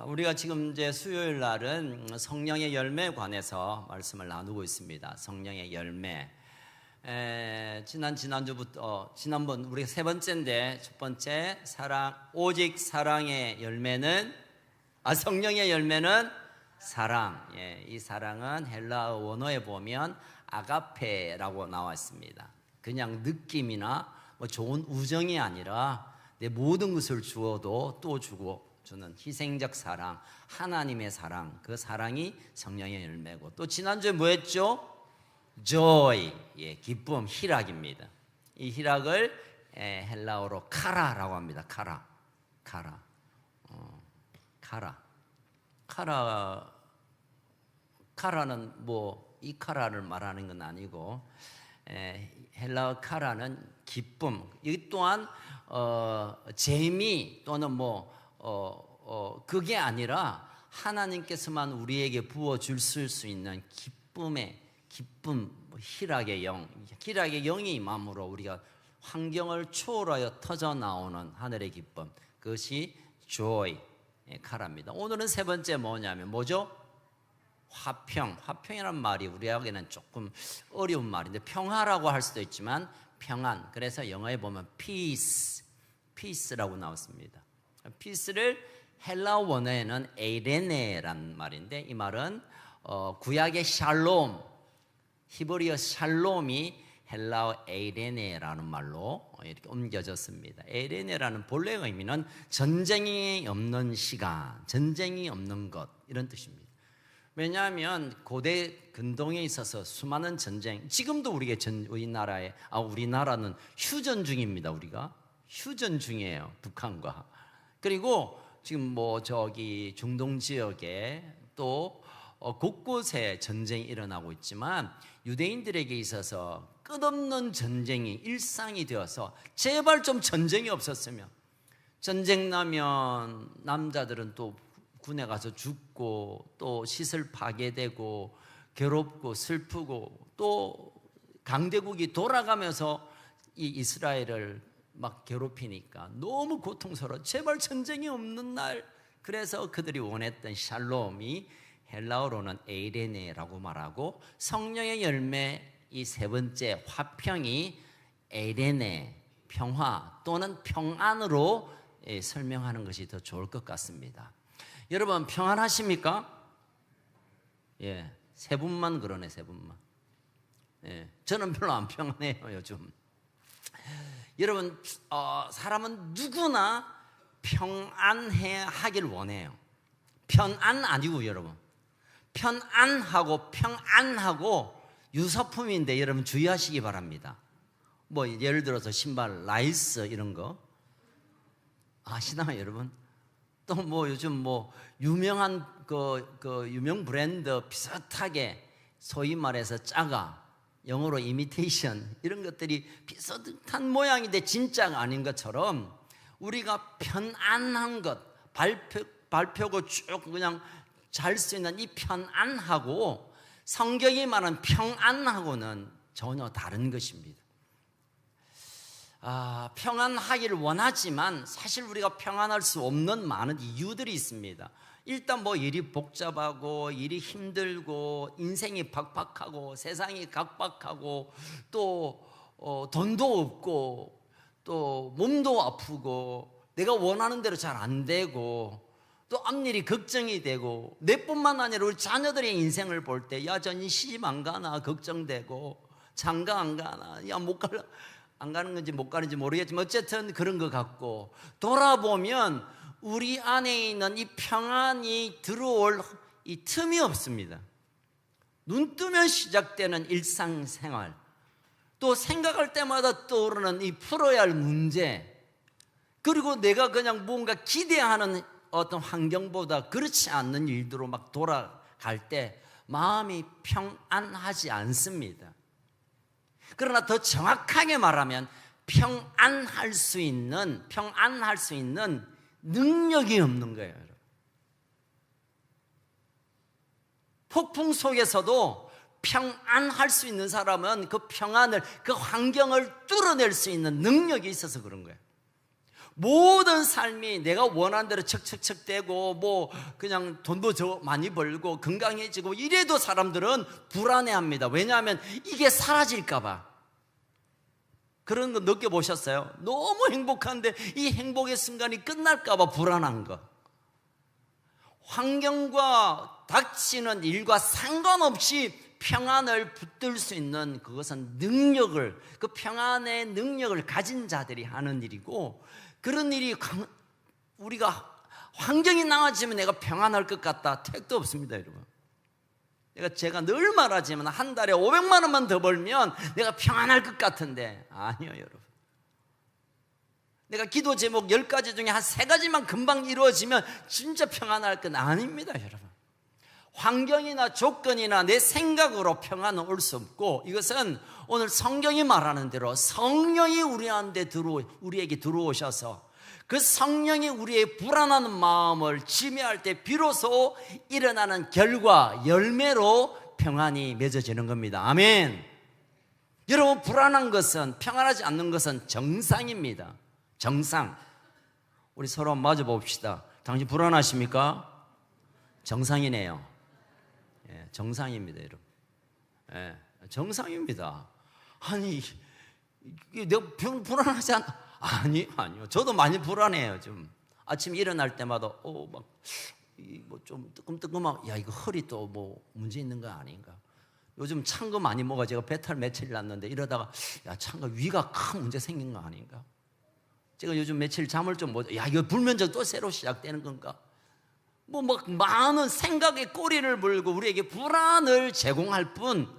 우리가 지금 이제 수요일 날은 성령의 열매에 관해서 말씀을 나누고 있습니다. 성령의 열매. 지난번 우리가 세 번째인데, 첫 번째 사랑, 오직 사랑의 열매는 성령의 열매는 사랑. 이 사랑은 헬라어 원어에 보면 아가페라고 나와 있습니다. 그냥 느낌이나 뭐 좋은 우정이 아니라 내 모든 것을 주어도 또 주고 주는 희생적 사랑, 하나님의 사랑, 그 사랑이 성령의 열매고, 또 지난주에 뭐 했죠? joy, 기쁨, 희락입니다. 이 희락을 헬라어로 카라라고 합니다. 카라는 뭐 이 카라를 말하는 건 아니고, 헬라어 카라는 기쁨, 이 또한 재미 또는 그게 아니라 하나님께서만 우리에게 부어줄 수 있는 기쁨, 희락의 영이 임함으로 우리가 환경을 초월하여 터져 나오는 하늘의 기쁨, 그것이 joy, 카라입니다. 오늘은 세 번째 뭐죠? 화평이란 말이 우리에게는 조금 어려운 말인데, 평화라고 할 수도 있지만 평안, 그래서 영어에 보면 peace라고 나왔습니다. peace를 헬라어 원어에는 에이레네란 말인데, 이 말은 구약의 샬롬, 히브리어 샬롬이 헬라어 에이레네라는 말로 이렇게 옮겨졌습니다. 에이레네라는 본래 의미는 전쟁이 없는 시간, 전쟁이 없는 것, 이런 뜻입니다. 왜냐하면 고대 근동에 있어서 수많은 전쟁, 지금도 우리나라는 휴전 중입니다. 우리가 휴전 중이에요, 북한과. 그리고 지금 중동 지역에 또 곳곳에 전쟁이 일어나고 있지만, 유대인들에게 있어서 끝없는 전쟁이 일상이 되어서 제발 좀 전쟁이 없었으면, 전쟁 나면 남자들은 또 군에 가서 죽고, 또 시설 파괴되고, 괴롭고 슬프고, 또 강대국이 돌아가면서 이 이스라엘을 막 괴롭히니까 너무 고통스러워. 제발 전쟁이 없는 날. 그래서 그들이 원했던 샬롬이 헬라어로는 에이레네라고 말하고, 성령의 열매 이 세 번째 화평이 에이레네, 평화 또는 평안으로 설명하는 것이 더 좋을 것 같습니다. 여러분 평안하십니까? 세 분만 그러네, 세 분만. 저는 별로 안 평안해요, 요즘. 여러분, 사람은 누구나 평안해 하길 원해요. 편안 아니고, 여러분. 평안하고 유사품인데 여러분 주의하시기 바랍니다. 예를 들어서 신발 라이스 이런 거 아시나요, 여러분? 또 요즘 유명한 유명 브랜드 비슷하게, 소위 말해서 짜가, 영어로 이미테이션, 이런 것들이 비슷한 모양인데 진짜가 아닌 것처럼, 우리가 편안한 것, 발표고 쭉 그냥 잘 수 있는 이 편안하고, 성경이 말하는 평안하고는 전혀 다른 것입니다. 평안하기를 원하지만 사실 우리가 평안할 수 없는 많은 이유들이 있습니다. 일단 일이 복잡하고, 일이 힘들고, 인생이 팍팍하고, 세상이 각박하고, 또 돈도 없고, 또 몸도 아프고, 내가 원하는 대로 잘 안 되고, 또 앞일이 걱정이 되고, 내뿐만 아니라 우리 자녀들의 인생을 볼 때 여전히 시집 안 가나 걱정되고, 장가 안 가나, 안 가는 건지 못 가는지 모르겠지만 어쨌든 그런 것 같고, 돌아보면 우리 안에 있는 이 평안이 들어올 이 틈이 없습니다. 눈 뜨면 시작되는 일상생활, 또 생각할 때마다 떠오르는 이 풀어야 할 문제, 그리고 내가 그냥 뭔가 기대하는 어떤 환경보다 그렇지 않는 일들로 막 돌아갈 때 마음이 평안하지 않습니다. 그러나 더 정확하게 말하면 평안할 수 있는 능력이 없는 거예요, 여러분. 폭풍 속에서도 평안할 수 있는 사람은 그 평안을, 그 환경을 뚫어낼 수 있는 능력이 있어서 그런 거예요. 모든 삶이 내가 원하는 대로 척척척 되고 뭐 그냥 돈도 많이 벌고 건강해지고 이래도 사람들은 불안해합니다. 왜냐하면 이게 사라질까 봐. 그런 거 느껴보셨어요? 너무 행복한데 이 행복의 순간이 끝날까 봐 불안한 거. 환경과 닥치는 일과 상관없이 평안을 붙들 수 있는 그것은 능력을, 그 평안의 능력을 가진 자들이 하는 일이고, 그런 일이 우리가 환경이 나아지면 내가 평안할 것 같다, 택도 없습니다, 여러분. 제가 늘 말하지만 한 달에 500만 원만 더 벌면 내가 평안할 것 같은데 아니요, 여러분. 내가 기도 제목 10가지 중에 한 3가지만 금방 이루어지면 진짜 평안할 건 아닙니다, 여러분. 환경이나 조건이나 내 생각으로 평안은 올 수 없고, 이것은 오늘 성경이 말하는 대로 성령이 우리에게 들어오셔서 그 성령이 우리의 불안한 마음을 지배할 때 비로소 일어나는 결과, 열매로 평안이 맺어지는 겁니다. 아멘. 여러분, 불안한 것은, 평안하지 않는 것은 정상입니다. 정상. 우리 서로 마주 봅시다. 당신 불안하십니까? 정상이네요. 예, 정상입니다, 여러분. 예, 정상입니다. 아니, 내가 불안하지 않아? 아니요. 저도 많이 불안해요. 좀 아침 일어날 때마다 뭐 좀 뜨끔뜨끔하고, 야, 이거 허리 또 뭐 문제 있는 거 아닌가? 요즘 찬 거 많이 먹어. 제가 배탈 며칠 났는데 이러다가, 야, 찬 거 위가 큰 문제 생긴 거 아닌가? 제가 요즘 며칠 잠을 좀 못, 야, 이거 불면증 또 새로 시작되는 건가? 뭐 많은 생각에 꼬리를 물고 우리에게 불안을 제공할 뿐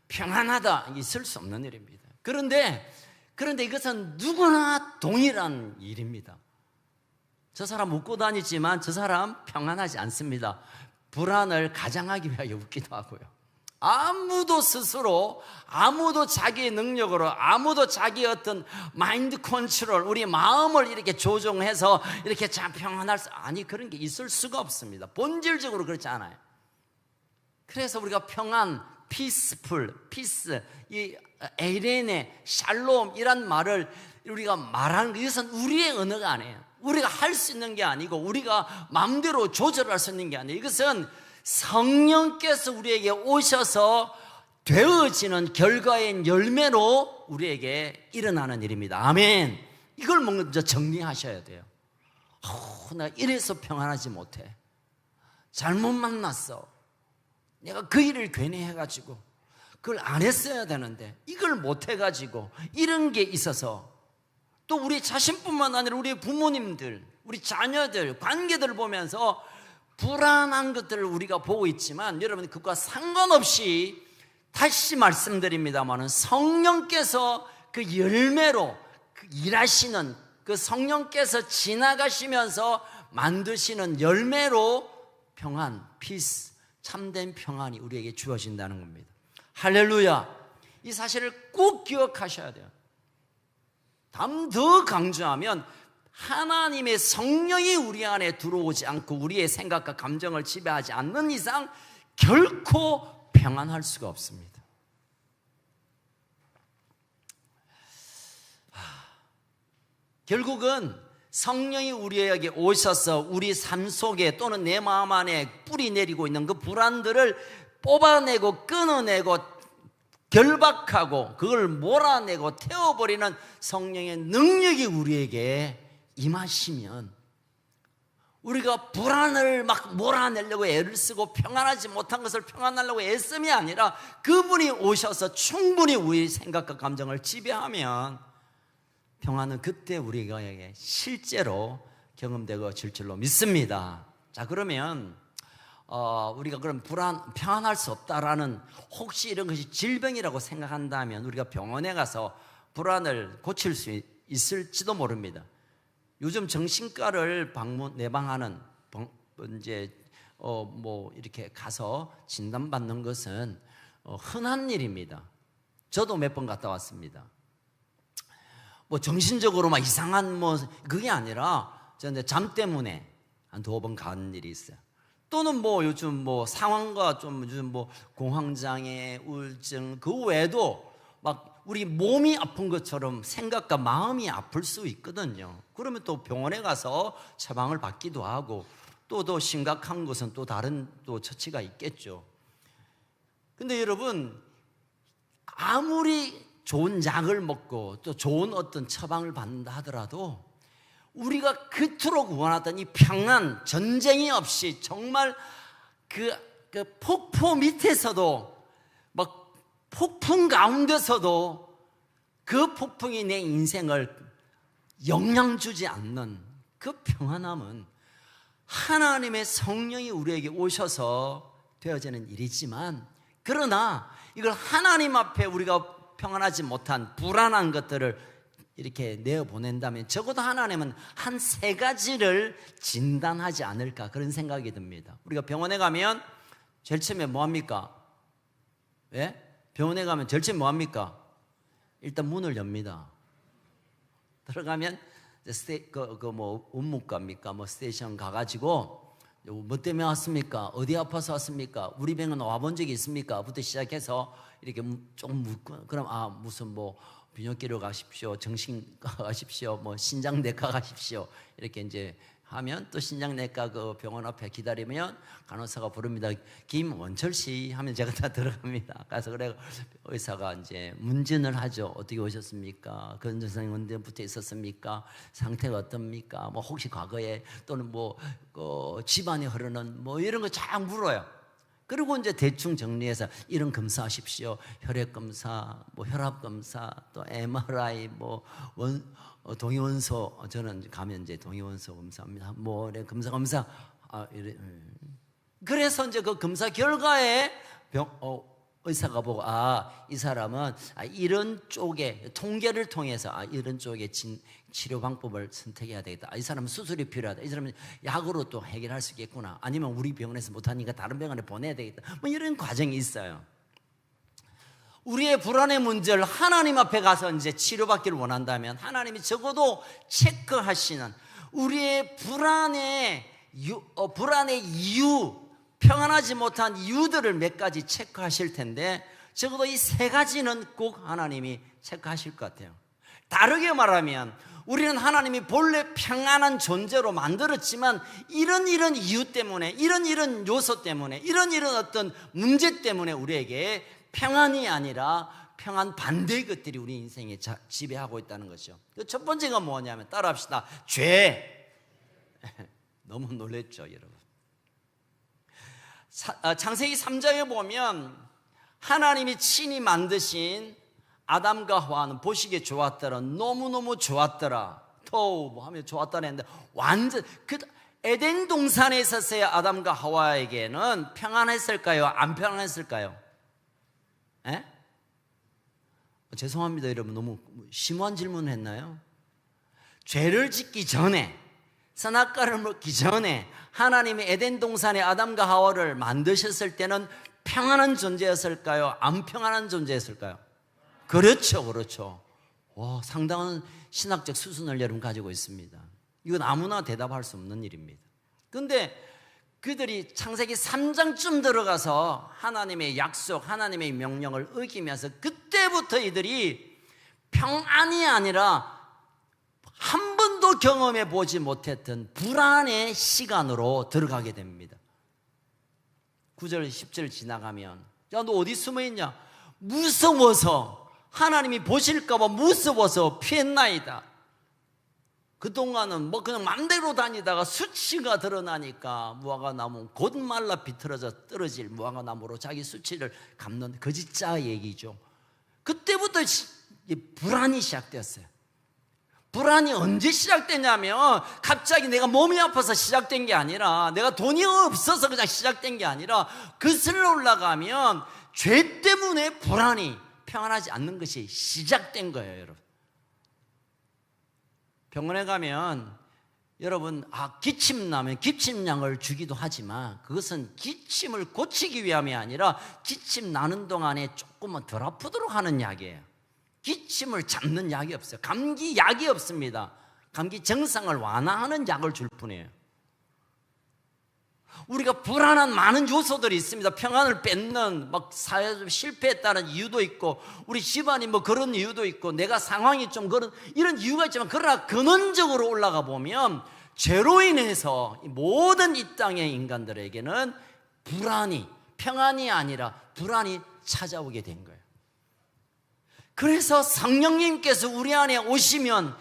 평안하다, 있을 수 없는 일입니다. 그런데 이것은 누구나 동일한 일입니다. 저 사람 웃고 다니지만 저 사람 평안하지 않습니다. 불안을 가장하기 위하여 웃기도 하고요. 아무도 자기의 능력으로, 아무도 자기의 어떤 마인드 컨트롤, 우리 마음을 이렇게 조정해서 이렇게 참 평안할 수, 아니, 그런 게 있을 수가 없습니다. 본질적으로 그렇지 않아요. 그래서 우리가 평안, 피스풀, 피스, 이 에이레네, 샬롬 이란 말을 우리가 말하는 것은 우리의 언어가 아니에요. 우리가 할 수 있는 게 아니고 우리가 마음대로 조절할 수 있는 게 아니에요. 이것은 성령께서 우리에게 오셔서 되어지는 결과의 열매로 우리에게 일어나는 일입니다. 아멘. 이걸 먼저 정리하셔야 돼요. 내가 이래서 평안하지 못해. 잘못 만났어. 내가 그 일을 괜히 해가지고 그걸 안 했어야 되는데 이걸 못 해가지고 이런 게 있어서, 또 우리 자신뿐만 아니라 우리 부모님들, 우리 자녀들, 관계들을 보면서 불안한 것들을 우리가 보고 있지만, 여러분, 그것과 상관없이 다시 말씀드립니다만 성령께서 그 열매로 일하시는, 그 성령께서 지나가시면서 만드시는 열매로 평안, 피스, 참된 평안이 우리에게 주어진다는 겁니다. 할렐루야. 이 사실을 꼭 기억하셔야 돼요. 더 강조하면 하나님의 성령이 우리 안에 들어오지 않고 우리의 생각과 감정을 지배하지 않는 이상 결코 평안할 수가 없습니다. 결국은 성령이 우리에게 오셔서 우리 삶 속에 또는 내 마음 안에 뿌리 내리고 있는 그 불안들을 뽑아내고 끊어내고 결박하고 그걸 몰아내고 태워버리는 성령의 능력이 우리에게 임하시면, 우리가 불안을 막 몰아내려고 애를 쓰고 평안하지 못한 것을 평안하려고 애씀이 아니라 그분이 오셔서 충분히 우리 생각과 감정을 지배하면 평안은 그때 우리에게 실제로 경험되고 질 줄로 믿습니다. 자, 그러면 우리가 그럼 평안할 수 없다라는, 혹시 이런 것이 질병이라고 생각한다면 우리가 병원에 가서 불안을 고칠 수 있을지도 모릅니다. 요즘 정신과를 내방하는 이렇게 가서 진단받는 것은 흔한 일입니다. 저도 몇 번 갔다 왔습니다. 정신적으로 막 이상한 그게 아니라 저는 잠 때문에 한 2번 간 일이 있어요. 또는 요즘 상황과 좀 요즘 공황장애, 우울증, 그 외에도 막 우리 몸이 아픈 것처럼 생각과 마음이 아플 수 있거든요. 그러면 또 병원에 가서 처방을 받기도 하고 또 더 심각한 것은 또 다른 또 처치가 있겠죠. 근데 여러분, 아무리 좋은 약을 먹고 또 좋은 어떤 처방을 받는다 하더라도 우리가 그토록 원하던 이 평안, 전쟁이 없이 정말 그 폭포 밑에서도 막 폭풍 가운데서도 그 폭풍이 내 인생을 영향 주지 않는 그 평안함은 하나님의 성령이 우리에게 오셔서 되어지는 일이지만, 그러나 이걸 하나님 앞에 우리가 평안하지 못한 불안한 것들을 이렇게 내어보낸다면 적어도 하나님은 한 3가지를 진단하지 않을까, 그런 생각이 듭니다. 우리가 병원에 가면 제일 처음에 뭐합니까? 예? 병원에 가면 제일 처음에 뭐합니까? 일단 문을 엽니다. 들어가면 운무과입니까? 스테이션 가가지고 뭐 때문에 왔습니까? 어디 아파서 왔습니까? 우리 병원 와본 적이 있습니까? 부터 시작해서 이렇게 좀 묻고, 그럼 무슨 비뇨기로 가십시오, 정신과 가십시오, 신장내과 가십시오, 이렇게 이제 하면 또 신장내과 그 병원 앞에 기다리면 간호사가 부릅니다. 김원철 씨 하면 제가 다 들어갑니다. 가서 그래 의사가 이제 문진을 하죠. 어떻게 오셨습니까? 그런 증상이 언제부터 있었습니까? 상태가 어떻습니까? 혹시 과거에 또는 집안에 흐르는 이런 거 쫙 물어요. 그리고 이제 대충 정리해서 이런 검사하십시오. 혈액 검사, 혈압 검사, 또 MRI, 동의원소, 저는 가면 이제 동의원소 검사합니다. 검사. 그래서 이제 그 검사 결과에 의사가 보고 이 사람은 이런 쪽에 통계를 통해서 이런 쪽에 치료 방법을 선택해야 되겠다. 이 사람은 수술이 필요하다. 이 사람은 약으로 또 해결할 수 있겠구나. 아니면 우리 병원에서 못하니까 다른 병원에 보내야 되겠다. 이런 과정이 있어요. 우리의 불안의 문제를 하나님 앞에 가서 이제 치료받기를 원한다면 하나님이 적어도 체크하시는 우리의 불안의 이유, 평안하지 못한 이유들을 몇 가지 체크하실 텐데 적어도 이 3가지는 꼭 하나님이 체크하실 것 같아요. 다르게 말하면 우리는 하나님이 본래 평안한 존재로 만들었지만 이런 이유 때문에, 이런 요소 때문에, 이런 어떤 문제 때문에 우리에게 평안이 아니라 평안 반대의 것들이 우리 인생에 지배하고 있다는 것이죠. 첫 번째가 뭐냐면 따라합시다. 죄. 너무 놀랬죠, 여러분. 창세기 3장에 보면 하나님이 친히 만드신 아담과 하와는 보시기에 좋았더라, 너무너무 좋았더라, 하면 좋았더라 했는데 완전 에덴 동산에 있었어야 아담과 하와에게는 평안했을까요? 안 평안했을까요? 에? 죄송합니다, 여러분. 너무 심오한 질문을 했나요? 죄를 짓기 전에, 선악과를 먹기 전에 하나님이 에덴 동산에 아담과 하와를 만드셨을 때는 평안한 존재였을까요? 안 평안한 존재였을까요? 그렇죠. 상당한 신학적 수준을 여러분 가지고 있습니다. 이건 아무나 대답할 수 없는 일입니다. 그런데 그들이 창세기 3장쯤 들어가서 하나님의 약속, 하나님의 명령을 어기면서 그때부터 이들이 평안이 아니라 한 번도 경험해 보지 못했던 불안의 시간으로 들어가게 됩니다. 9절 10절 지나가면 야, 너 어디 숨어 있냐? 무서워서, 하나님이 보실까 봐 무서워서 피했나이다. 그동안은 그냥 맘대로 다니다가 수치가 드러나니까 무화과나무 곧 말라 비틀어져 떨어질 무화과나무로 자기 수치를 갚는 거짓자 얘기죠. 그때부터 불안이 시작되었어요. 불안이 언제 시작되냐면 갑자기 내가 몸이 아파서 시작된 게 아니라, 내가 돈이 없어서 그냥 시작된 게 아니라 거슬러 올라가면 죄 때문에 불안이 평안하지 않는 것이 시작된 거예요, 여러분. 병원에 가면 여러분 기침 나면 기침약을 주기도 하지만 그것은 기침을 고치기 위함이 아니라 기침 나는 동안에 조금은 덜 아프도록 하는 약이에요. 기침을 잡는 약이 없어요. 감기 약이 없습니다. 감기 증상을 완화하는 약을 줄 뿐이에요. 우리가 불안한 많은 요소들이 있습니다. 평안을 뺏는 막 사회적 실패했다는 이유도 있고, 우리 집안이 뭐 그런 이유도 있고, 내가 상황이 좀 그런 이런 이유가 있지만, 그러나 근원적으로 올라가 보면 죄로 인해서 모든 이 땅의 인간들에게는 불안이, 평안이 아니라 불안이 찾아오게 된 거예요. 그래서 성령님께서 우리 안에 오시면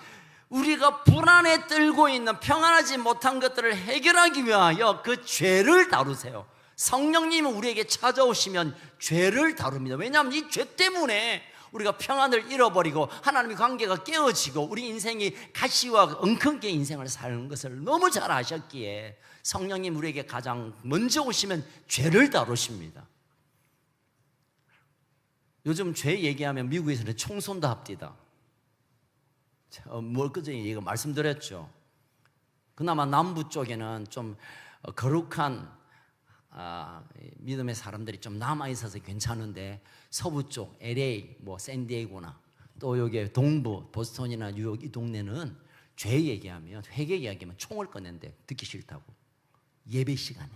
우리가 불안에 떨고 있는 평안하지 못한 것들을 해결하기 위하여 그 죄를 다루세요. 성령님은 우리에게 찾아오시면 죄를 다룹니다. 왜냐하면 이 죄 때문에 우리가 평안을 잃어버리고 하나님의 관계가 깨어지고 우리 인생이 가시와 엉큼게 인생을 사는 것을 너무 잘 아셨기에 성령님 우리에게 가장 먼저 오시면 죄를 다루십니다. 요즘 죄 얘기하면 미국에서는 총선도 합디다. 그전에 얘기가 말씀드렸죠. 그나마 남부 쪽에는 좀 거룩한 믿음의 사람들이 좀 남아있어서 괜찮은데, 서부 쪽 LA, 뭐 샌디에고나 또 여기 동부 보스턴이나 뉴욕 이 동네는 죄 얘기하면, 회개 얘기하면 총을 꺼낸대. 듣기 싫다고, 예배 시간에.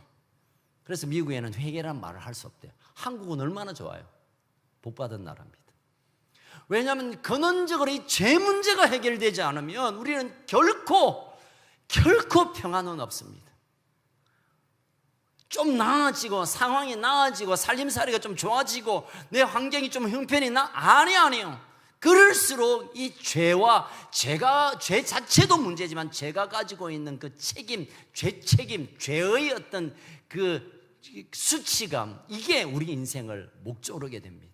그래서 미국에는 회개란 말을 할 수 없대요. 한국은 얼마나 좋아요. 복받은 나라입니다. 왜냐하면 근원적으로 이 죄 문제가 해결되지 않으면 우리는 결코 평안은 없습니다. 좀 나아지고 상황이 나아지고 살림살이가 좀 좋아지고 내 환경이 좀 형편이 아니에요. 그럴수록 이 죄와 죄 자체도 문제지만 죄가 가지고 있는 그 책임, 죄의 어떤 그 수치감, 이게 우리 인생을 목조르게 됩니다.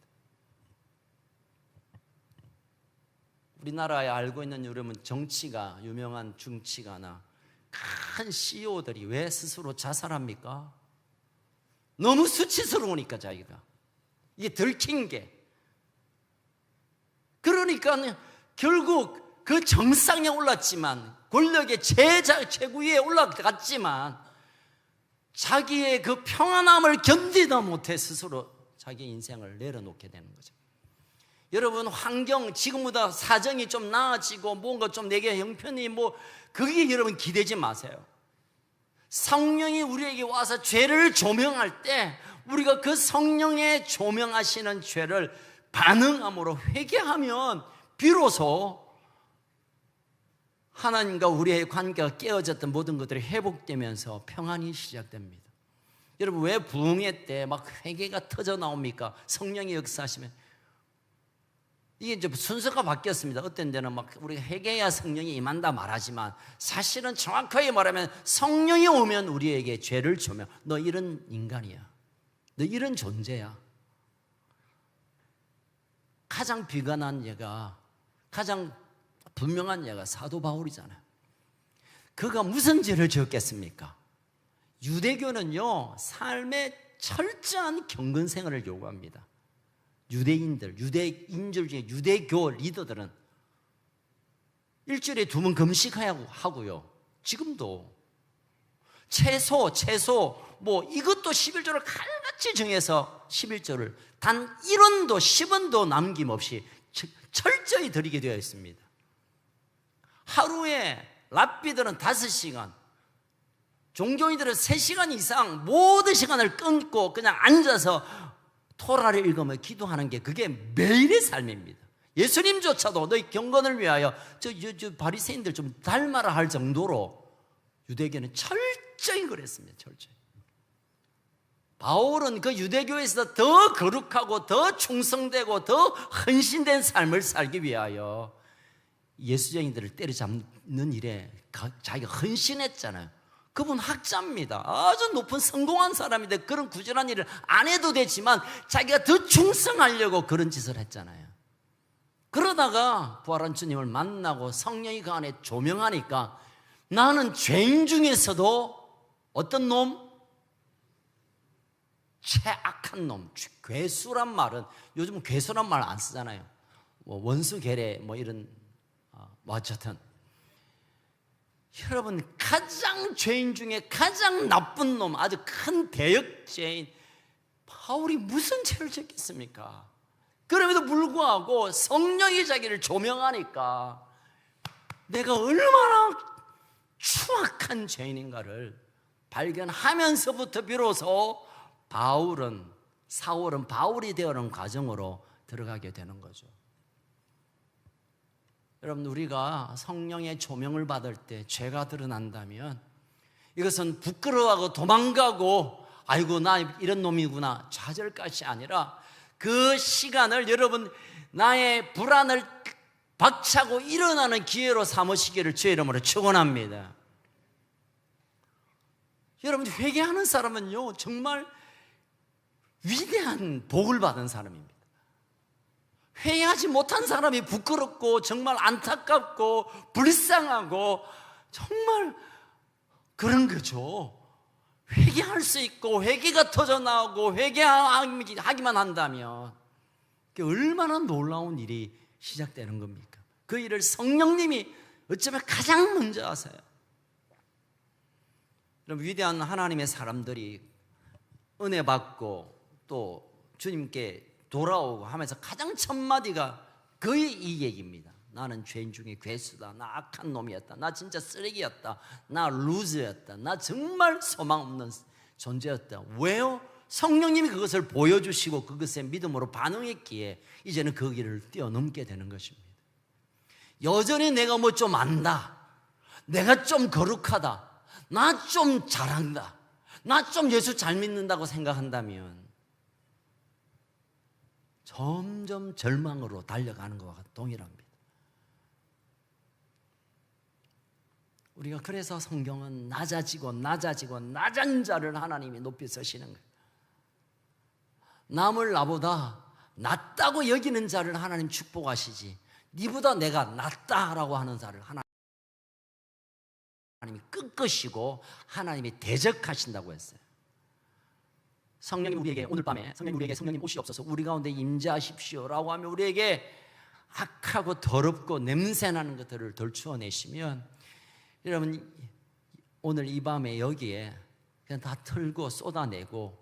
우리나라에 알고 있는 여러분, 정치가 유명한 정치가나 큰 CEO들이 왜 스스로 자살합니까? 너무 수치스러우니까 자기가. 이게 들킨 게. 그러니까 결국 그 정상에 올랐지만, 권력의 최고위에 올라갔지만 자기의 그 평안함을 견디다 못해 스스로 자기 인생을 내려놓게 되는 거죠. 여러분, 환경 지금보다 사정이 좀 나아지고 뭔가 좀 내게 형편이 그게 여러분 기대지 마세요. 성령이 우리에게 와서 죄를 조명할 때 우리가 그 성령의 조명하시는 죄를 반응함으로 회개하면 비로소 하나님과 우리의 관계가 깨어졌던 모든 것들이 회복되면서 평안이 시작됩니다. 여러분, 왜 부흥회 때 막 회개가 터져 나옵니까? 성령이 역사하시면. 이게 이제 순서가 바뀌었습니다. 어떤 데는 막 우리가 회개해야 성령이 임한다 말하지만, 사실은 정확하게 말하면 성령이 오면 우리에게 죄를 조명. 너 이런 인간이야. 너 이런 존재야. 가장 비관한 예가, 가장 분명한 예가 사도 바울이잖아요. 그가 무슨 죄를 지었겠습니까? 유대교는요, 삶의 철저한 경건 생활을 요구합니다. 유대인들 중에 유대교 리더들은 일주일에 2번 금식하고요. 지금도 채소 이것도 11조를 칼같이 정해서 11조를 단 1원도 10원도 남김없이 철저히 드리게 되어 있습니다. 하루에 랍비들은 5시간, 종교인들은 3시간 이상 모든 시간을 끊고 그냥 앉아서 토라를 읽으며 기도하는 게, 그게 매일의 삶입니다. 예수님조차도 너희 경건을 위하여 저 바리새인들 좀 닮아라 할 정도로 유대교는 철저히 그랬습니다. 철저히. 바울은 그 유대교에서 더 거룩하고 더 충성되고 더 헌신된 삶을 살기 위하여 예수쟁이들을 때려잡는 일에 자기가 헌신했잖아요. 그분 학자입니다. 아주 높은 성공한 사람인데 그런 구절한 일을 안 해도 되지만 자기가 더 충성하려고 그런 짓을 했잖아요. 그러다가 부활한 주님을 만나고 성령이 그 안에 조명하니까, 나는 죄인 중에서도 어떤 놈? 최악한 놈. 괴수란 말은, 요즘은 괴수란 말 안 쓰잖아요. 원수 계례 이런, 어쨌든 여러분, 가장 죄인 중에 가장 나쁜 놈, 아주 큰 대역죄인 바울이 무슨 죄를 졌겠습니까? 그럼에도 불구하고 성령이 자기를 조명하니까 내가 얼마나 추악한 죄인인가를 발견하면서부터 비로소 사울은 바울이 되어가는 과정으로 들어가게 되는 거죠. 여러분, 우리가 성령의 조명을 받을 때 죄가 드러난다면 이것은 부끄러워하고 도망가고 아이고 나 이런 놈이구나 좌절 것이 아니라 그 시간을 여러분 나의 불안을 박차고 일어나는 기회로 삼으시기를 주의 이름으로 축원합니다. 여러분, 회개하는 사람은요 정말 위대한 복을 받은 사람입니다. 회개하지 못한 사람이 부끄럽고 정말 안타깝고 불쌍하고 정말 그런 거죠. 회개할 수 있고 회개가 터져 나오고 회개하기만 한다면 그게 얼마나 놀라운 일이 시작되는 겁니까? 그 일을 성령님이 어쩌면 가장 먼저 하세요. 그럼 위대한 하나님의 사람들이 은혜 받고 또 주님께 돌아오고 하면서 가장 첫 마디가 거의 이 얘기입니다. 나는 죄인 중에 괴수다. 나 악한 놈이었다. 나 진짜 쓰레기였다. 나 루즈였다. 나 정말 소망 없는 존재였다. 왜요? 성령님이 그것을 보여주시고 그것에 믿음으로 반응했기에 이제는 그 길을 뛰어넘게 되는 것입니다. 여전히 내가 뭐 좀 안다. 내가 좀 거룩하다. 나 좀 잘한다. 나 좀 예수 잘 믿는다고 생각한다면 점점 절망으로 달려가는 것과 동일합니다. 우리가 그래서 성경은 낮아지고 낮은 자를 하나님이 높이 서시는 거예요. 남을 나보다 낫다고 여기는 자를 하나님 축복하시지 니보다 내가 낫다라고 하는 자를 하나님이 끄끄시고 하나님이 대적하신다고 했어요. 성령님 우리에게 오늘 밤에 성령님 오시옵소서 우리 가운데 임재하십시오라고 하면 우리에게 악하고 더럽고 냄새나는 것들을 덜추어내시면 여러분 오늘 이 밤에 여기에 그냥 다 털고 쏟아내고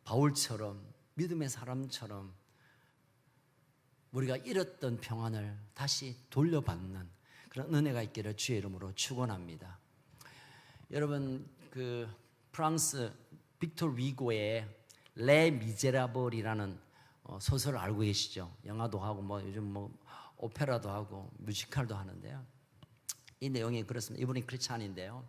바울처럼 믿음의 사람처럼 우리가 잃었던 평안을 다시 돌려받는 그런 은혜가 있기를 주의 이름으로 축원합니다. 여러분 그 프랑스 빅토르 위고의 레 미제라블이라는 소설을 알고 계시죠? 영화도 하고 뭐 요즘 뭐 오페라도 하고 뮤지컬도 하는데요. 이 내용이 그렇습니다. 이분이 크리스찬인데요.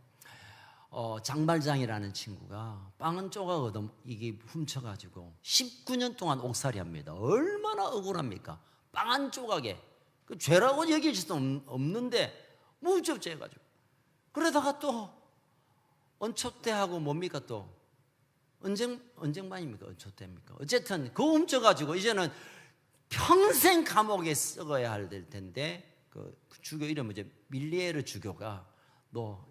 장발장이라는 친구가 빵 한 조각 얻어 이게 훔쳐가지고 19년 동안 옥살이합니다. 얼마나 억울합니까? 빵 한 조각에 그 죄라고 여길 수도 없는데 무법죄해가지고 그러다가 또 언초대하고 뭡니까 또 언쟁반입니까 언초대입니까? 어쨌든 그거 훔쳐가지고 이제는 평생 감옥에 썩어야 할 텐데 그 주교 이름은 이제 밀리에르 주교가 너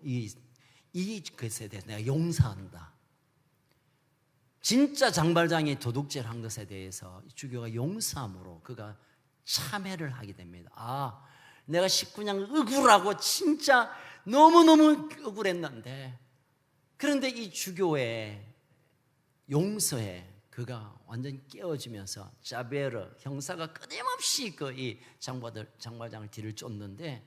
이 것에 대해서 내가 용서한다. 진짜 장발장이 도둑질 한 것에 대해서 주교가 용서함으로 그가 참회를 하게 됩니다. 아, 내가 19년 억울하고 진짜 너무너무 억울했는데 그런데 이 주교의 용서에 그가 완전히 깨어지면서 자베르 형사가 끊임없이 이 장발장을 뒤를 쫓는데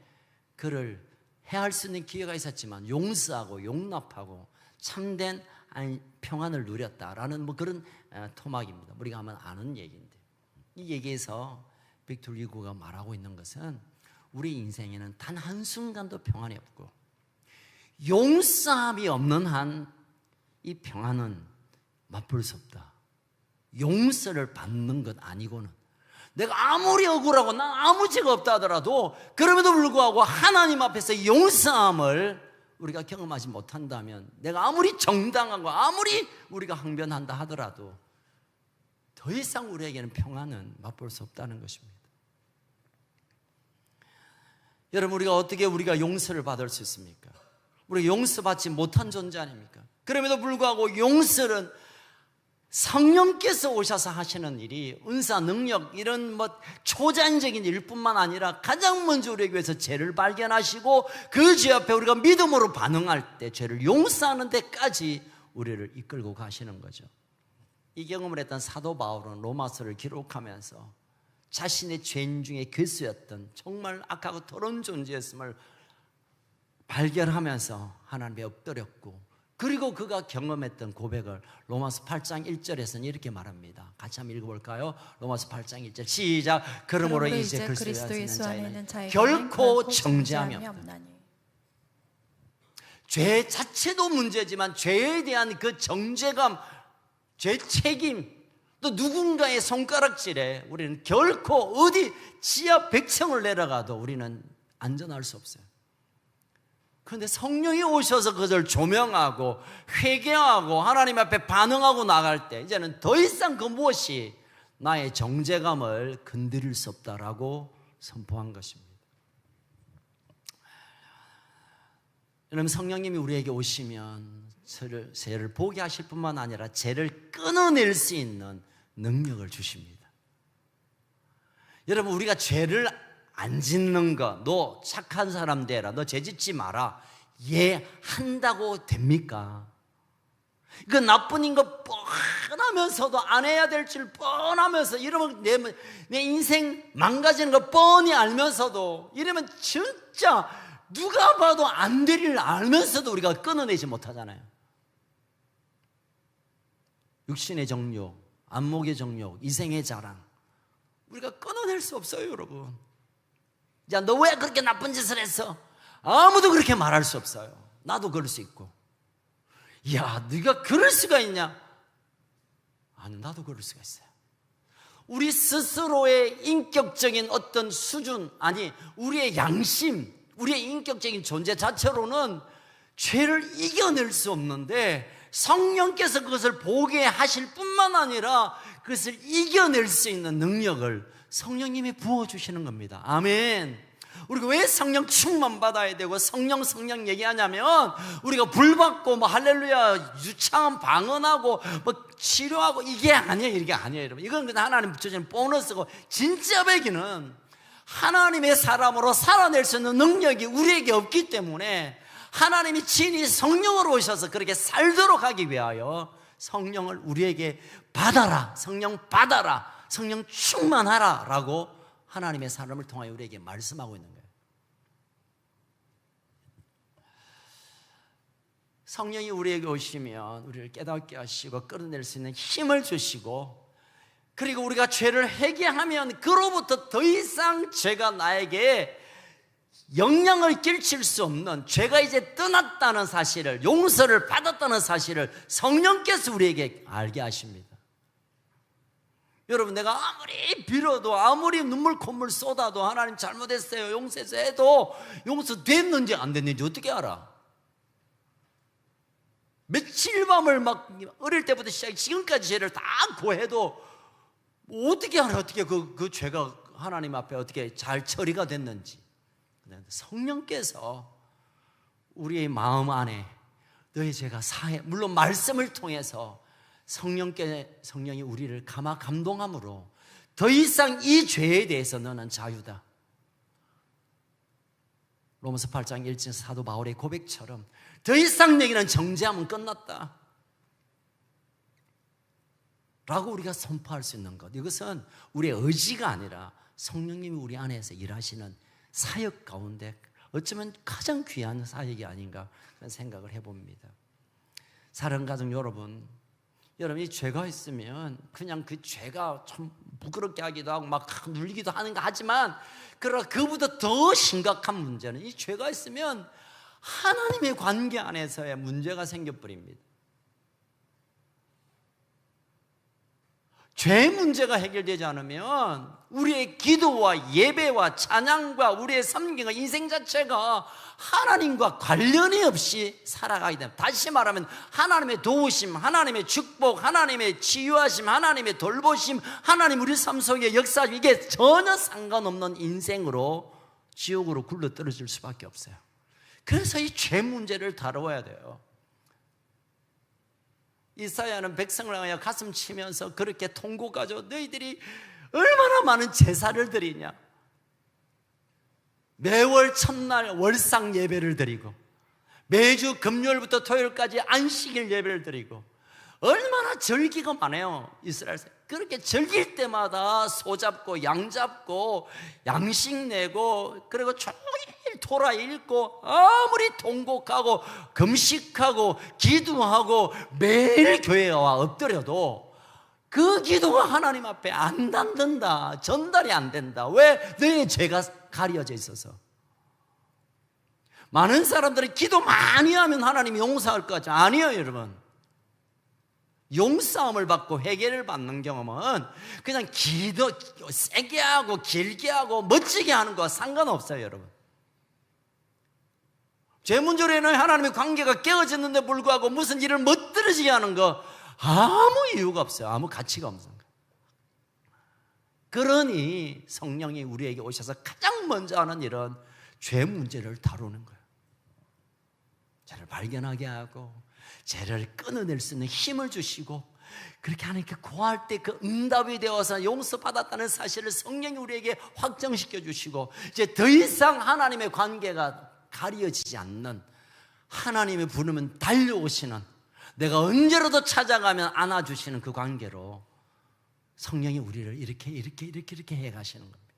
그를 해할 수 있는 기회가 있었지만 용서하고 용납하고 참된 평안을 누렸다라는 뭐 그런 토막입니다. 우리가 하면 아는 얘기인데 이 얘기에서 빅토르 위고가 말하고 있는 것은 우리 인생에는 단 한순간도 평안이 없고 용서함이 없는 한 이 평안은 맛볼 수 없다. 용서를 받는 것 아니고는 내가 아무리 억울하고 난 아무 죄가 없다 하더라도 그럼에도 불구하고 하나님 앞에서 용서함을 우리가 경험하지 못한다면 내가 아무리 정당하고 아무리 우리가 항변한다 하더라도 더 이상 우리에게는 평안은 맛볼 수 없다는 것입니다. 여러분 우리가 어떻게 우리가 용서를 받을 수 있습니까? 우리가 용서받지 못한 존재 아닙니까? 그럼에도 불구하고 용서는 성령께서 오셔서 하시는 일이 은사, 능력 이런 뭐 초자연적인 일뿐만 아니라 가장 먼저 우리에게 위해서 죄를 발견하시고 그 죄 앞에 우리가 믿음으로 반응할 때 죄를 용서하는 데까지 우리를 이끌고 가시는 거죠. 이 경험을 했던 사도 바울은 로마서를 기록하면서 자신의 죄인 중에 괴수였던 정말 악하고 더러운 존재였음을 발견하면서 하나님께 엎드렸고, 그리고 그가 경험했던 고백을 로마서 8장 1절에서는 이렇게 말합니다. 같이 한번 읽어볼까요? 로마서 8장 1절 시작. 그러므로 이제 그리스도 예수 안에 있는 자에게는 결코 정죄함이 없나니. 죄 자체도 문제지만 죄에 대한 그 정죄감, 죄 책임, 또 누군가의 손가락질에 우리는 결코 어디 지하 100층을 내려가도 우리는 안전할 수 없어요. 그런데 성령이 오셔서 그것을 조명하고 회개하고 하나님 앞에 반응하고 나갈 때 이제는 더 이상 그 무엇이 나의 정죄감을 건드릴 수 없다라고 선포한 것입니다. 여러분, 성령님이 우리에게 오시면 죄를 보게 하실 뿐만 아니라 죄를 끊어낼 수 있는 능력을 주십니다. 여러분, 우리가 죄를 안 짓는 거, 너 착한 사람 되라, 너 죄 짓지 마라, 얘 한다고 됩니까? 그 나쁜인 거 뻔하면서도 안 해야 될 줄 뻔하면서 이러면 내 인생 망가지는 거 뻔히 알면서도, 이러면 진짜 누가 봐도 안 될 일 알면서도 우리가 끊어내지 못하잖아요. 육신의 정욕, 안목의 정욕, 이생의 자랑, 우리가 끊어낼 수 없어요, 여러분. 야, 너 왜 그렇게 나쁜 짓을 했어? 아무도 그렇게 말할 수 없어요. 나도 그럴 수 있고. 야, 네가 그럴 수가 있냐? 아니, 나도 그럴 수가 있어요. 우리 스스로의 인격적인 어떤 수준, 아니 우리의 양심, 우리의 인격적인 존재 자체로는 죄를 이겨낼 수 없는데, 성령께서 그것을 보게 하실 뿐만 아니라 그것을 이겨낼 수 있는 능력을 성령님이 부어주시는 겁니다. 아멘. 우리가 왜 성령 충만 받아야 되고 성령 얘기하냐면, 우리가 불받고 뭐 할렐루야 유창한 방언하고 뭐 치료하고 이게 아니에요. 이게 아니에요, 여러분. 이건 그냥 하나님 주신 보너스고, 진짜 배기는 하나님의 사람으로 살아낼 수 있는 능력이 우리에게 없기 때문에 하나님이 친히 성령으로 오셔서 그렇게 살도록 하기 위하여 성령을 우리에게 받아라, 성령 받아라, 성령 충만하라 라고 하나님의 사람을 통하여 우리에게 말씀하고 있는 거예요. 성령이 우리에게 오시면 우리를 깨닫게 하시고 끌어낼 수 있는 힘을 주시고, 그리고 우리가 죄를 회개하면 그로부터 더 이상 죄가 나에게 영향을 끼칠 수 없는, 죄가 이제 떠났다는 사실을, 용서를 받았다는 사실을 성령께서 우리에게 알게 하십니다. 여러분, 내가 아무리 빌어도, 아무리 눈물 콧물 쏟아도, 하나님 잘못했어요, 용서해서 해도 용서됐는지 안 됐는지 어떻게 알아? 며칠 밤을 막 어릴 때부터 시작해 지금까지 죄를 다 고해도 어떻게 알아? 어떻게 그 죄가 하나님 앞에 어떻게 잘 처리가 됐는지. 성령께서 우리의 마음 안에 너의 죄가 사해, 물론 말씀을 통해서 성령이 우리를 감동함으로 더 이상 이 죄에 대해서 너는 자유다. 로마서 8장 1절 사도 바울의 고백처럼 더 이상 내게는 정죄함은 끝났다 라고 우리가 선포할 수 있는 것, 이것은 우리의 의지가 아니라 성령님이 우리 안에서 일하시는 사역 가운데 어쩌면 가장 귀한 사역이 아닌가 그런 생각을 해봅니다. 사랑하는 가족 여러분, 이 죄가 있으면 그냥 그 죄가 참 부끄럽게 하기도 하고 막 눌리기도 하는가 하지만, 그러나 그보다 더 심각한 문제는 이 죄가 있으면 하나님의 관계 안에서의 문제가 생겨버립니다. 죄 문제가 해결되지 않으면 우리의 기도와 예배와 찬양과 우리의 섬김과 인생 자체가 하나님과 관련이 없이 살아가게 됩니다. 다시 말하면 하나님의 도우심, 하나님의 축복, 하나님의 치유하심, 하나님의 돌보심, 하나님 우리 삶 속에 역사하심, 이게 전혀 상관없는 인생으로 지옥으로 굴러떨어질 수밖에 없어요. 그래서 이 죄 문제를 다루어야 돼요. 이사야는 백성을 향하여 가슴 치면서 그렇게 통곡하죠. 너희들이 얼마나 많은 제사를 드리냐, 매월 첫날 월상 예배를 드리고 매주 금요일부터 토요일까지 안식일 예배를 드리고 얼마나 절기가 많아요. 이스라엘 그렇게 즐길 때마다 소 잡고 양 잡고 양식 내고 그리고 종일 토라 읽고 아무리 통곡하고 금식하고 기도하고 매일 교회에 와 엎드려도 그 기도가 하나님 앞에 안 닿는다, 전달이 안 된다. 왜? 내 죄가 가려져 있어서. 많은 사람들이 기도 많이 하면 하나님이 용서할 것 같죠? 아니에요, 여러분. 용서함을 받고 회개를 받는 경험은 그냥 기도 세게 하고 길게 하고 멋지게 하는 거와 상관없어요, 여러분. 죄 문제로는 하나님의 관계가 깨어졌는데 불구하고 무슨 일을 멋들어지게 하는 거 아무 이유가 없어요. 아무 가치가 없는 거예요. 그러니 성령이 우리에게 오셔서 가장 먼저 하는 일은 죄 문제를 다루는 거예요. 죄를 발견하게 하고 죄를 끊어낼 수 있는 힘을 주시고, 그렇게 하나님께 구할 때 그 응답이 되어서 용서받았다는 사실을 성령이 우리에게 확정시켜 주시고, 이제 더 이상 하나님의 관계가 가려지지 않는, 하나님이 부르면 달려오시는, 내가 언제라도 찾아가면 안아주시는 그 관계로 성령이 우리를 이렇게 해가시는 겁니다.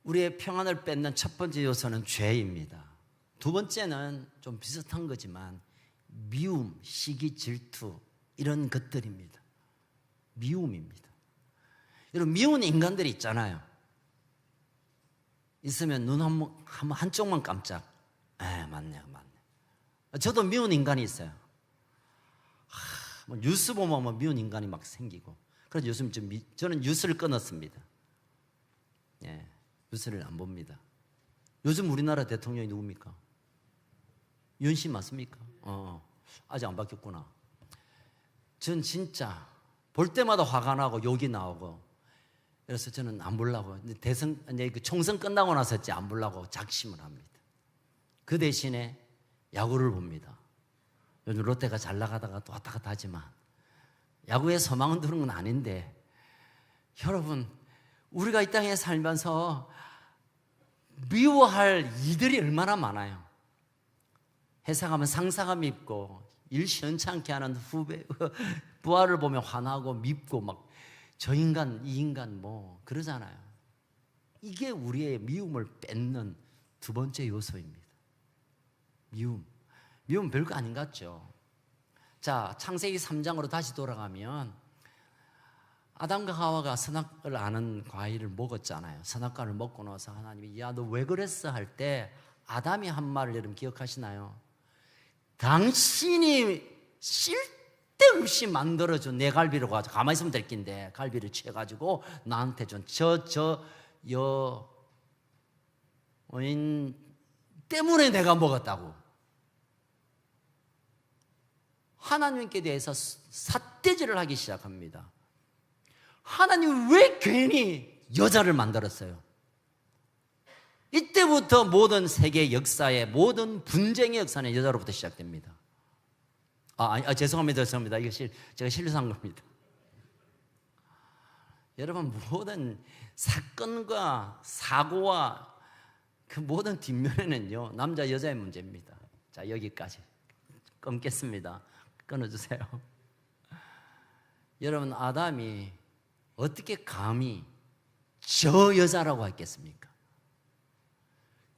우리의 평안을 뺏는 첫 번째 요소는 죄입니다. 두 번째는 좀 비슷한 거지만 미움, 시기, 질투 이런 것들입니다. 미움입니다. 여러분, 미운 인간들이 있잖아요. 있으면 눈 한쪽만 깜짝. 맞네요. 저도 미운 인간이 있어요. 뭐 뉴스 보면 뭐 미운 인간이 막 생기고. 그래서 요즘 저는 뉴스를 끊었습니다. 뉴스를 안 봅니다. 요즘 우리나라 대통령이 누굽니까? 윤 씨 맞습니까? 아직 안 바뀌었구나. 전 진짜 볼 때마다 화가 나고 욕이 나오고, 그래서 저는 안 보려고, 총선 끝나고 나서 안 보려고 작심을 합니다. 그 대신에 야구를 봅니다. 요즘 롯데가 잘 나가다가 또 왔다 갔다 하지만 야구에 소망은 두는 건 아닌데, 여러분, 우리가 이 땅에 살면서 미워할 이들이 얼마나 많아요. 회사 가면 상사가 밉고, 일 시원찮게 하는 후배, 부하를 보면 화나고 밉고, 막 저 인간 이 인간 뭐 그러잖아요. 이게 우리의 미움을 뺏는 두 번째 요소입니다. 미움 별거 아닌 것 같죠. 자, 창세기 3장으로 다시 돌아가면 아담과 하와가 선악을 아는 과일을 먹었잖아요. 선악과를 먹고 나서 하나님이 야, 너 왜 그랬어? 할 때 아담이 한 말을 여러분 기억하시나요? 당신이 쓸데없이 만들어준 내 갈비를 가지고, 가만히 있으면 될 낀데 갈비를 채가지고 나한테 준 여인 때문에 내가 먹었다고 하나님께 대해서 삿대질을 하기 시작합니다. 하나님이 왜 괜히 여자를 만들었어요? 이때부터 모든 세계 역사의 모든 분쟁의 역사는 여자로부터 시작됩니다. 죄송합니다. 이거 제가 실수한 겁니다. 여러분, 모든 사건과 사고와 그 모든 뒷면에는요, 남자 여자의 문제입니다. 자, 여기까지 끊겠습니다. 끊어주세요. 여러분, 아담이 어떻게 감히 저 여자라고 했겠습니까?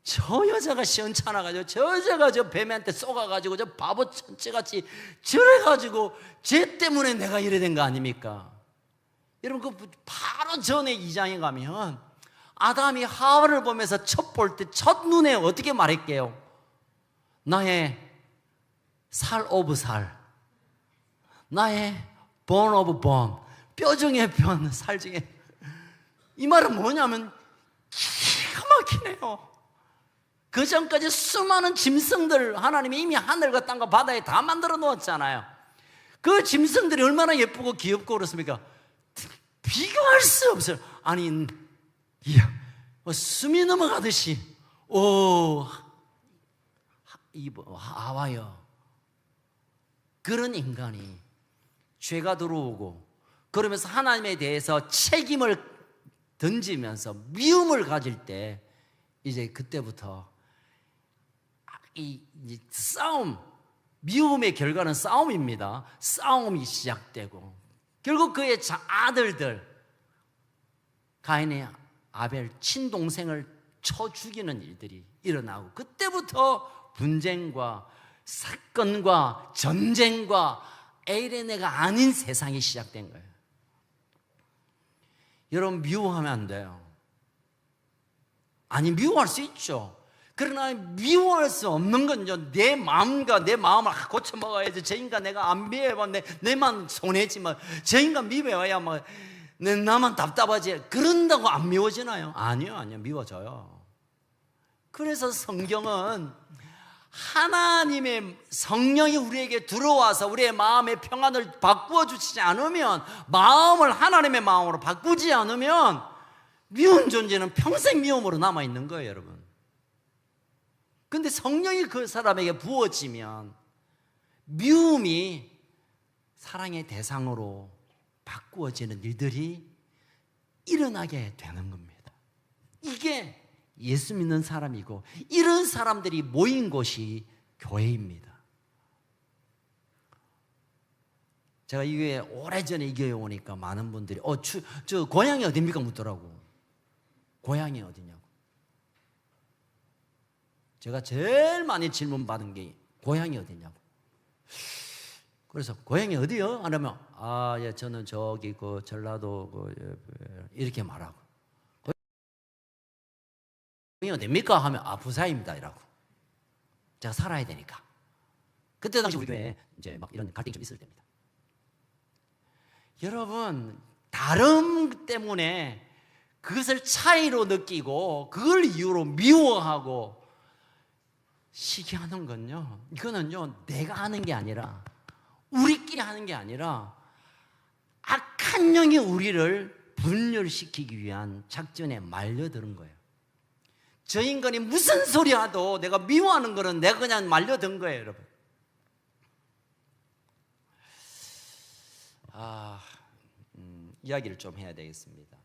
저 여자가 시원찮아가지고, 저 여자가 저 뱀한테 쏘가가지고, 저 바보 천체같이 저래가지고 쟤 때문에 내가 이래 된 거 아닙니까? 여러분, 그 바로 전에 2장에 가면 아담이 하와를 보면서 볼 때 첫눈에 어떻게 말했게요? 나의 살 오브 살, 나의 본 오브 본, 뼈 중에 뼈, 살 중에. 이 말은 뭐냐면 기가 막히네요. 그 전까지 수많은 짐승들 하나님이 이미 하늘과 땅과 바다에 다 만들어 놓았잖아요. 그 짐승들이 얼마나 예쁘고 귀엽고 그렇습니까? 비교할 수 없어요. 아니, 이야, 숨이 넘어가듯이 하와요. 그런 인간이 죄가 들어오고, 그러면서 하나님에 대해서 책임을 던지면서 미움을 가질 때, 이제 그때부터 이 싸움, 미움의 결과는 싸움입니다. 싸움이 시작되고 결국 그의 아들들, 가인의 아벨 친동생을 쳐 죽이는 일들이 일어나고, 그때부터 분쟁과 사건과 전쟁과 에이레네가 아닌 세상이 시작된 거예요. 여러분, 미워하면 안 돼요. 아니, 미워할 수 있죠. 그러나 미워할 수 없는 건요, 내 마음과 내 마음을 고쳐 먹어야지. 저 인간 내가 안 미워해봐, 내만 손해지만, 저 인간 미워해야 막 나만 답답하지. 그런다고 안 미워지나요? 아니요, 미워져요. 그래서 성경은 하나님의 성령이 우리에게 들어와서 우리의 마음의 평안을 바꾸어 주시지 않으면, 마음을 하나님의 마음으로 바꾸지 않으면 미운 존재는 평생 미움으로 남아있는 거예요, 여러분. 근데 성령이 그 사람에게 부어지면 미움이 사랑의 대상으로 바꾸어지는 일들이 일어나게 되는 겁니다. 이게 예수 믿는 사람이고, 이런 사람들이 모인 곳이 교회입니다. 제가 이 교회 오래전에 이 교회 오니까 많은 분들이 저 고향이 어딥니까 묻더라고. 고향이 어디냐고. 제가 제일 많이 질문 받은 게 고향이 어디냐고. 그래서 고향이 어디요? 하면 예, 저는 저기 그 전라도 이렇게 말하고. 고향이 어딥니까? 하면 부사입니다 이라고. 제가 살아야 되니까. 그때 당시 우리 교회에 이제 막 이런 갈등이 좀 있을 때입니다. 여러분, 다름 때문에 그것을 차이로 느끼고 그걸 이유로 미워하고 시기하는 건요, 이거는요 내가 하는 게 아니라, 우리끼리 하는 게 아니라 악한 영이 우리를 분열시키기 위한 작전에 말려드는 거예요. 저 인간이 무슨 소리 하도 내가 미워하는 거는 내가 그냥 말려든 거예요, 여러분. 이야기를 좀 해야 되겠습니다.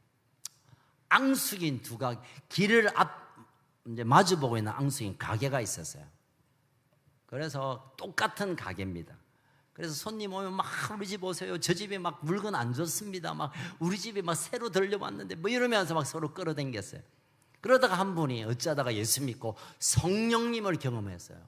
앙숙인 길을 이제 마주보고 있는 앙숙인 가게가 있었어요. 그래서 똑같은 가게입니다. 그래서 손님 오면 막 우리 집 오세요. 저 집에 막 물건 안 좋습니다. 막 우리 집에 막 새로 들려왔는데 뭐 이러면서 막 서로 끌어당겼어요. 그러다가 한 분이 어쩌다가 예수 믿고 성령님을 경험했어요.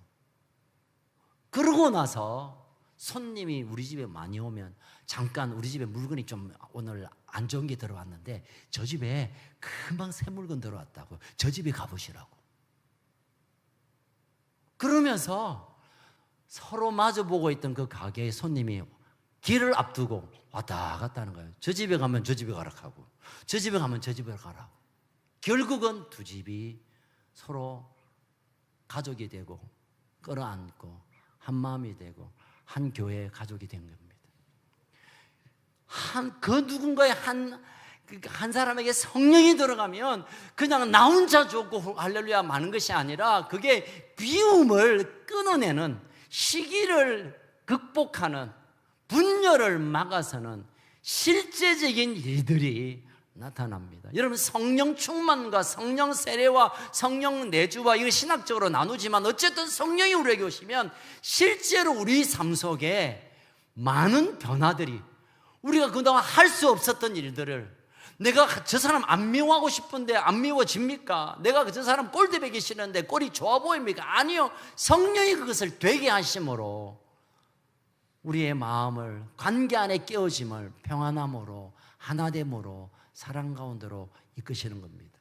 그러고 나서 손님이 우리 집에 많이 오면 잠깐 우리 집에 물건이 좀 오늘 안 좋은 게 들어왔는데 저 집에 금방 새 물건 들어왔다고, 저 집에 가보시라고. 그러면서 서로 마주보고 있던 그 가게의 손님이 길을 앞두고 왔다 갔다 하는 거예요. 저 집에 가면 저 집에 가라 하고, 저 집에 가면 저 집에 가라고. 결국은 두 집이 서로 가족이 되고 끌어안고 한 마음이 되고 한 교회의 가족이 된 겁니다. 그 누군가의 한 사람에게 성령이 들어가면 그냥 나 혼자 좋고 할렐루야 많은 것이 아니라, 그게 비움을 끊어내는, 시기를 극복하는, 분열을 막아서는 실제적인 일들이 나타납니다. 여러분, 성령 충만과 성령 세례와 성령 내주와 이거 신학적으로 나누지만 어쨌든 성령이 우리에게 오시면 실제로 우리 삶 속에 많은 변화들이, 우리가 그동안 할 수 없었던 일들을, 내가 저 사람 안 미워하고 싶은데 안 미워집니까? 내가 저 사람 꼴대 배기 싫은데 꼴이 좋아 보입니까? 아니요. 성령이 그것을 되게 하심으로 우리의 마음을, 관계 안에 깨어짐을 평안함으로, 하나됨으로, 사랑 가운데로 이끄시는 겁니다.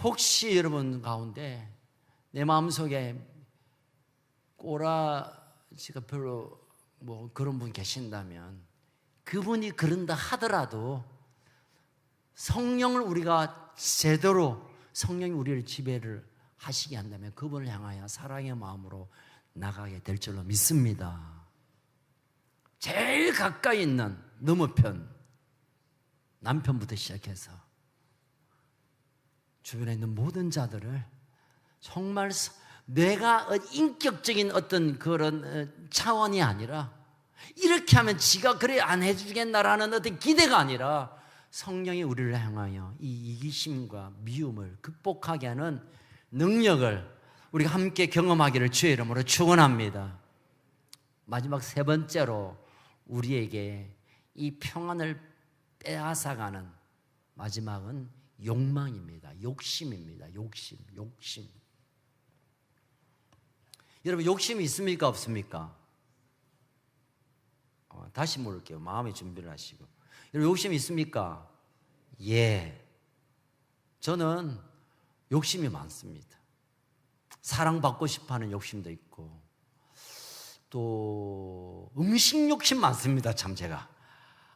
혹시 여러분 가운데 내 마음속에 꼬라지가 별로 뭐 그런 분 계신다면, 그분이 그런다 하더라도 성령을 우리가 제대로, 성령이 우리를 지배를 하시게 한다면 그분을 향하여 사랑의 마음으로 나가게 될 줄로 믿습니다. 제일 가까이 있는 너머편, 남편부터 시작해서 주변에 있는 모든 자들을 정말 내가 인격적인 어떤 그런 차원이 아니라, 이렇게 하면 지가 그래 안 해주겠나라는 어떤 기대가 아니라, 성령이 우리를 향하여 이 이기심과 미움을 극복하게 하는 능력을 우리가 함께 경험하기를 주의 이름으로 축원합니다. 마지막 세 번째로 우리에게 이 평안을 빼앗아가는 마지막은 욕망입니다. 욕심입니다. 욕심. 여러분, 욕심이 있습니까? 없습니까? 다시 물을게요. 마음의 준비를 하시고. 여러분, 욕심이 있습니까? 예. 저는 욕심이 많습니다. 사랑받고 싶어하는 욕심도 있고, 또 음식 욕심 많습니다. 참 제가.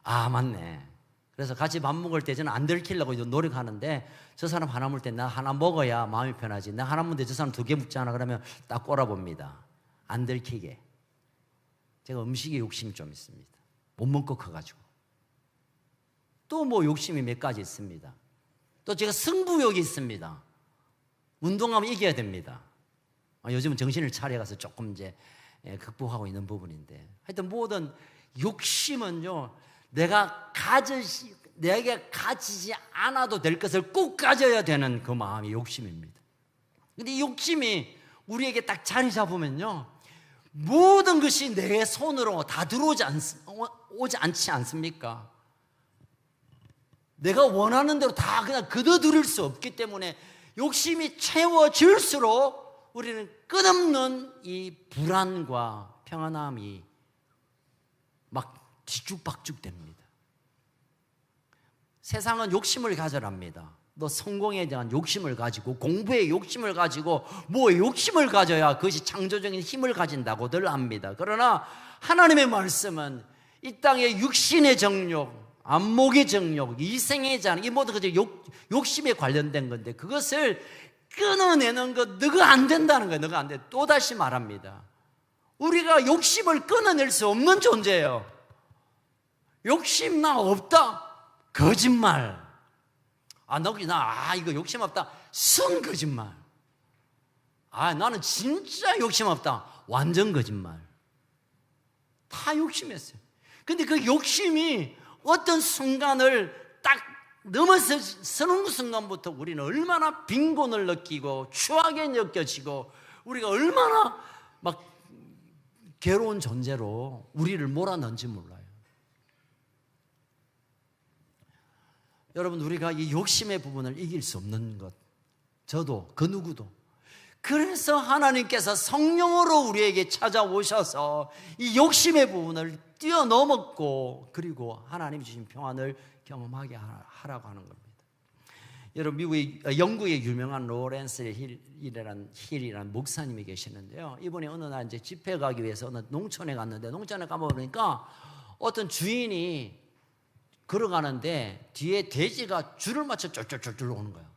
맞네. 그래서 같이 밥 먹을 때 저는 안 들키려고 노력하는데, 저 사람 하나 먹을 때 나 하나 먹어야 마음이 편하지. 나 하나 먹는데 저 사람 2개 먹잖아. 그러면 딱 꼬라봅니다. 안 들키게. 제가 음식에 욕심이 좀 있습니다. 못 먹고 커가지고. 또 뭐 욕심이 몇 가지 있습니다. 또 제가 승부욕이 있습니다. 운동하면 이겨야 됩니다. 요즘은 정신을 차려가서 조금 이제 극복하고 있는 부분인데, 하여튼 모든 욕심은요, 내가 가지지 않아도 될 것을 꼭 가져야 되는 그 마음이 욕심입니다. 근데 이 욕심이 우리에게 딱 자리 잡으면요, 모든 것이 내 손으로 다 오지 않지 않습니까? 내가 원하는 대로 다 그냥 거둬들일 수 없기 때문에 욕심이 채워질수록 우리는 끝없는 이 불안과 평안함이 막 뒤죽박죽 됩니다. 세상은 욕심을 가져랍니다. 너 성공에 대한 욕심을 가지고, 공부에 욕심을 가지고, 뭐에 욕심을 가져야 그것이 창조적인 힘을 가진다고들 합니다. 그러나 하나님의 말씀은 이 땅의 육신의 정욕, 안목의 정욕, 이생의 잔, 이 모든 것이 욕심에 관련된 건데, 그것을 끊어내는 것, 너가 안 된다는 거예요. 너가 안 돼. 또다시 말합니다. 우리가 욕심을 끊어낼 수 없는 존재예요. 욕심 나 없다. 거짓말. 이거 욕심 없다. 순 거짓말. 나는 진짜 욕심 없다. 완전 거짓말. 다 욕심했어요. 근데 그 욕심이 어떤 순간을 딱 넘어서는 순간부터 우리는 얼마나 빈곤을 느끼고 추하게 느껴지고, 우리가 얼마나 막 괴로운 존재로 우리를 몰아넣는지 몰라요. 여러분, 우리가 이 욕심의 부분을 이길 수 없는 것, 저도 그 누구도. 그래서 하나님께서 성령으로 우리에게 찾아오셔서 이 욕심의 부분을 뛰어넘었고, 그리고 하나님이 주신 평안을 경험하게 하라고 하는 겁니다. 여러분, 영국의 유명한 로렌스 힐이라는 목사님이 계시는데요, 이분이 어느 날 이제 집회 가기 위해서 어느 농촌에 갔는데, 농촌에 가보니까 어떤 주인이 걸어가는데 뒤에 돼지가 줄을 맞춰 쫄쫄쫄쫄 오는 거예요.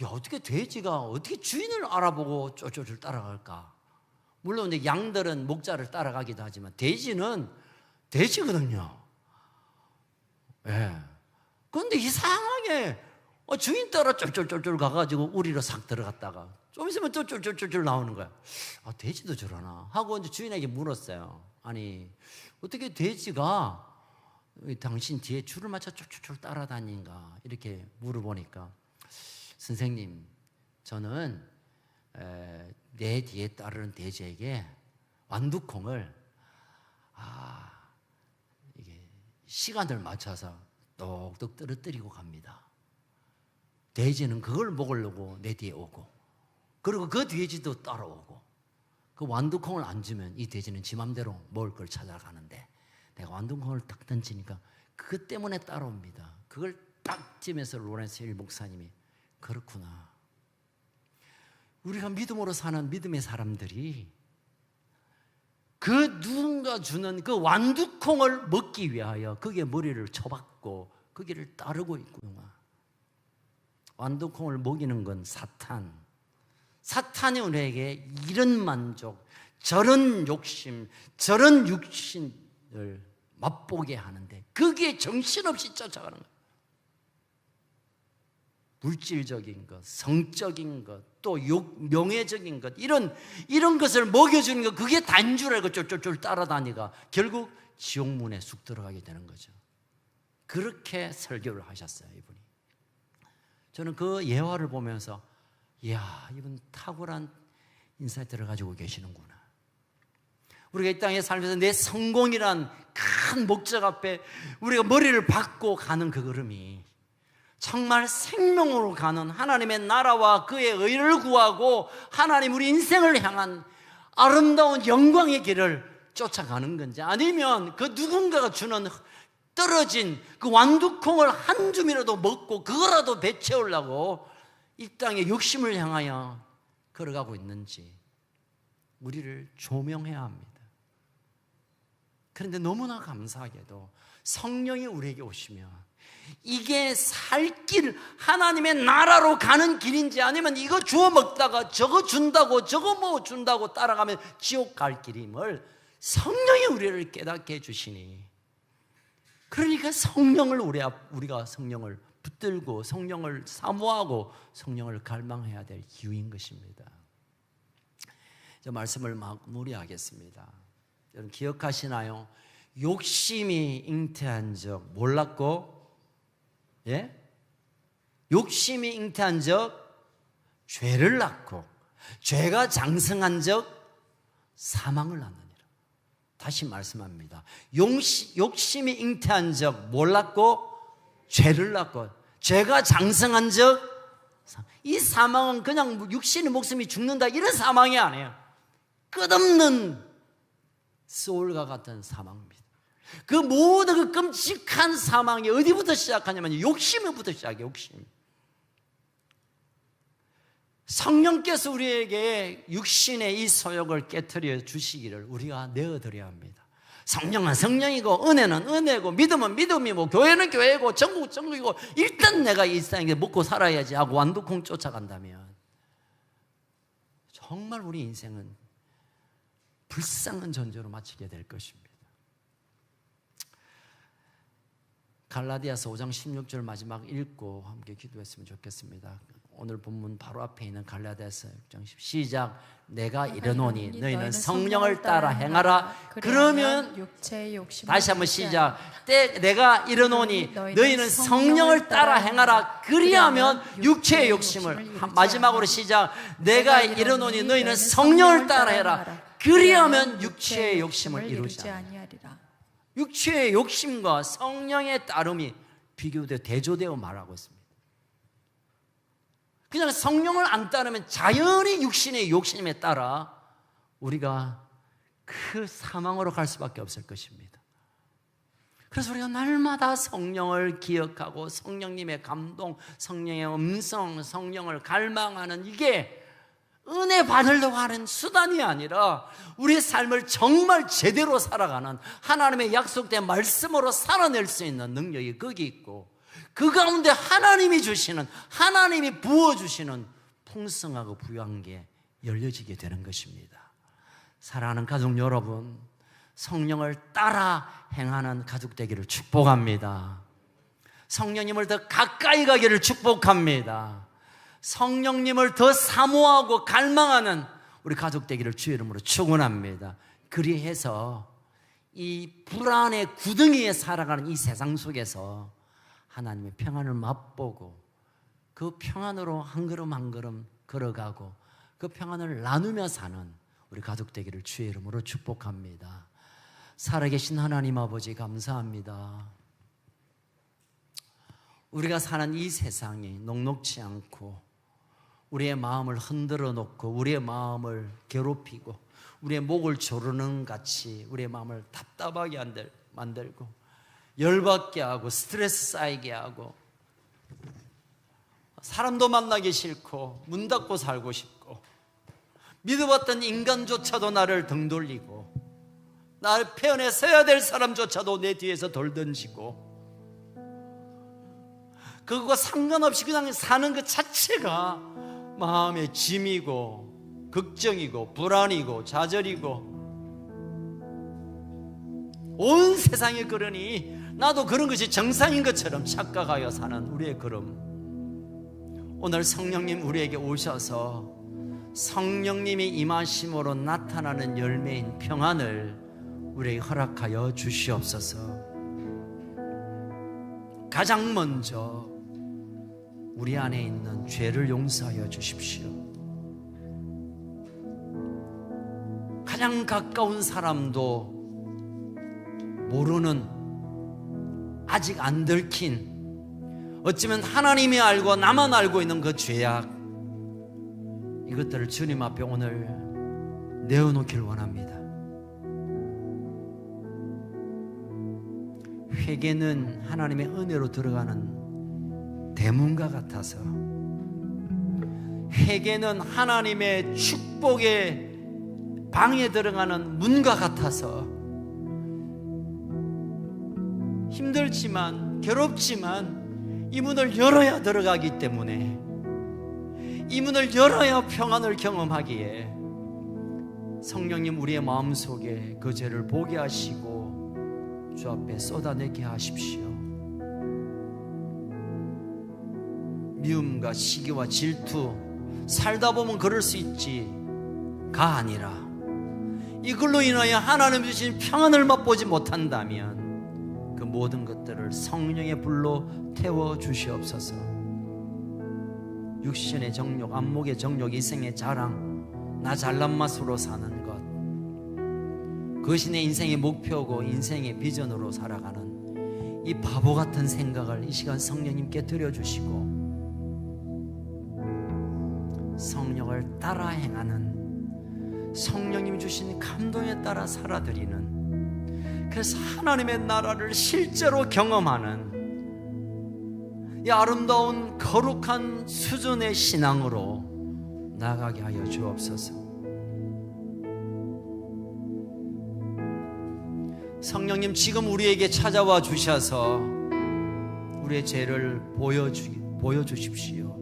어떻게 돼지가 어떻게 주인을 알아보고 쫄쫄쫄 따라갈까? 물론 이제 양들은 목자를 따라가기도 하지만 돼지는 돼지거든요. 예. 그런데 이상하게 주인 따라 쫄쫄쫄쫄 가가지고 우리로 싹 들어갔다가 좀 있으면 또 쫄쫄쫄쫄 나오는 거야. 돼지도 저러나 하고 이제 주인에게 물었어요. 아니, 어떻게 돼지가 당신 뒤에 줄을 맞춰 쫄쫄쫄 따라다닌가? 이렇게 물어보니까, 선생님, 저는 내 뒤에 따르는 돼지에게 완두콩을 이게 시간을 맞춰서 똑똑 떨어뜨리고 갑니다. 돼지는 그걸 먹으려고 내 뒤에 오고, 그리고 그 돼지도 따라오고, 그 완두콩을 안 주면 이 돼지는 지 맘대로 먹을 걸 찾아가는데, 내가 완두콩을 딱 던지니까 그것 때문에 따라옵니다. 그걸 딱 찌면서 로렌스 힐 목사님이, 그렇구나. 우리가 믿음으로 사는 믿음의 사람들이 그 누군가 주는 그 완두콩을 먹기 위하여 거기에 머리를 쳐박고 거기를 따르고 있구나. 완두콩을 먹이는 건 사탄이 우리에게 이런 만족, 저런 욕심, 저런 육신을 맛보게 하는데, 거기에 정신없이 쫓아가는 거예요. 물질적인 것, 성적인 것, 또 명예적인 것, 이런 것을 먹여주는 것, 그게 다인 줄 알고 쫄쫄쫄 따라다니가 결국 지옥문에 쑥 들어가게 되는 거죠. 그렇게 설교를 하셨어요, 이분이. 저는 그 예화를 보면서, 이야, 이분 탁월한 인사이트를 가지고 계시는구나. 우리가 이 땅에 살면서 내 성공이란 큰 목적 앞에 우리가 머리를 박고 가는 그 걸음이 정말 생명으로 가는 하나님의 나라와 그의 의를 구하고 하나님 우리 인생을 향한 아름다운 영광의 길을 쫓아가는 건지, 아니면 그 누군가가 주는 떨어진 그 완두콩을 한 줌이라도 먹고 그거라도 배 채우려고 이 땅에 욕심을 향하여 걸어가고 있는지 우리를 조명해야 합니다. 그런데 너무나 감사하게도 성령이 우리에게 오시면 이게 살 길, 하나님의 나라로 가는 길인지, 아니면 이거 주워 먹다가 저거 준다고 저거 뭐 준다고 따라가면 지옥 갈 길임을 성령이 우리를 깨닫게 해주시니, 그러니까 성령을 우리가 성령을 붙들고 성령을 사모하고 성령을 갈망해야 될 이유인 것입니다. 저 말씀을 마무리하겠습니다. 여러분 기억하시나요? 욕심이 잉태한 적 몰랐고, 예? 욕심이 잉태한 적 죄를 낳고, 죄가 장성한 적 사망을 낳느니라. 다시 말씀합니다. 욕심이 잉태한 적 몰랐고, 죄를 낳고, 죄가 장성한 적, 이 사망은 그냥 육신의 목숨이 죽는다 이런 사망이 아니에요. 끝없는 소울과 같은 사망입니다. 그 모든 그 끔찍한 사망이 어디부터 시작하냐면 욕심부터 시작해요. 욕심. 성령께서 우리에게 육신의 이 소욕을 깨트려 주시기를 우리가 내어드려야 합니다. 성령은 성령이고 은혜는 은혜고 믿음은 믿음이고 교회는 교회고 전국은 전국이고, 일단 내가 이 세상에 먹고 살아야지 하고 완두콩 쫓아간다면 정말 우리 인생은 불쌍한 존재로 마치게 될 것입니다. 갈라디아서 5장 16절 마지막 읽고 함께 기도했으면 좋겠습니다. 오늘 본문 바로 앞에 있는 갈라디아서 6장 10 시작. 내가 이르노니 너희는 성령을 따라 행하라. 그러면 다시 한번 시작. 내가 이르노니 너희는 성령을 따라 행하라. 그리하면 육체의 욕심을, 마지막으로 시작. 내가 이르노니 너희는 성령을 따라 해라. 그리하면 육체의 욕심을 이루지 아니하리라. 육체의 욕심과 성령의 따름이 비교되어 대조되어 말하고 있습니다. 그냥 성령을 안 따르면 자연히 육신의 욕심에 따라 우리가 그 사망으로 갈 수밖에 없을 것입니다. 그래서 우리가 날마다 성령을 기억하고 성령님의 감동, 성령의 음성, 성령을 갈망하는 이게 은혜 받으려고 하는 수단이 아니라 우리의 삶을 정말 제대로 살아가는 하나님의 약속된 말씀으로 살아낼 수 있는 능력이 거기 있고, 그 가운데 하나님이 주시는, 하나님이 부어주시는 풍성하고 부유한 게 열려지게 되는 것입니다. 사랑하는 가족 여러분, 성령을 따라 행하는 가족 되기를 축복합니다. 성령님을 더 가까이 가기를 축복합니다. 성령님을 더 사모하고 갈망하는 우리 가족 되기를 주의 이름으로 축원합니다. 그리해서 이 불안의 구덩이에 살아가는 이 세상 속에서 하나님의 평안을 맛보고 그 평안으로 한 걸음 한 걸음 걸어가고 그 평안을 나누며 사는 우리 가족 되기를 주의 이름으로 축복합니다. 살아계신 하나님 아버지 감사합니다. 우리가 사는 이 세상이 녹록지 않고 우리의 마음을 흔들어 놓고 우리의 마음을 괴롭히고 우리의 목을 조르는 같이 우리의 마음을 답답하게 만들고 열받게 하고 스트레스 쌓이게 하고 사람도 만나기 싫고 문 닫고 살고 싶고 믿어봤던 인간조차도 나를 등 돌리고 나를 편에 서야 될 사람조차도 내 뒤에서 돌 던지고 그거와 상관없이 그냥 사는 것 자체가 마음의 짐이고 걱정이고 불안이고 좌절이고 온 세상에 그러니 나도 그런 것이 정상인 것처럼 착각하여 사는 우리의 걸음, 오늘 성령님 우리에게 오셔서 성령님이 임하심으로 나타나는 열매인 평안을 우리에게 허락하여 주시옵소서. 가장 먼저 우리 안에 있는 죄를 용서하여 주십시오. 가장 가까운 사람도 모르는, 아직 안 들킨, 어쩌면 하나님이 알고 나만 알고 있는 그 죄악, 이것들을 주님 앞에 오늘 내어놓기를 원합니다. 회개는 하나님의 은혜로 들어가는 대문과 같아서, 회개는 하나님의 축복의 방에 들어가는 문과 같아서, 힘들지만 괴롭지만 이 문을 열어야 들어가기 때문에, 이 문을 열어야 평안을 경험하기에 성령님 우리의 마음속에 그 죄를 보게 하시고 주 앞에 쏟아내게 하십시오. 미움과 시기와 질투, 살다 보면 그럴 수 있지가 아니라 이걸로 인하여 하나님 주신 평안을 맛보지 못한다면 그 모든 것들을 성령의 불로 태워 주시옵소서. 육신의 정욕, 안목의 정욕, 이생의 자랑, 나 잘난 맛으로 사는 것, 그것이 내 인생의 목표고 인생의 비전으로 살아가는 이 바보 같은 생각을 이 시간 성령님께 드려주시고, 성령을 따라 행하는, 성령님 주신 감동에 따라 살아드리는, 그래서 하나님의 나라를 실제로 경험하는 이 아름다운 거룩한 수준의 신앙으로 나아가게 하여 주옵소서. 성령님 지금 우리에게 찾아와 주셔서 우리의 죄를 보여주십시오.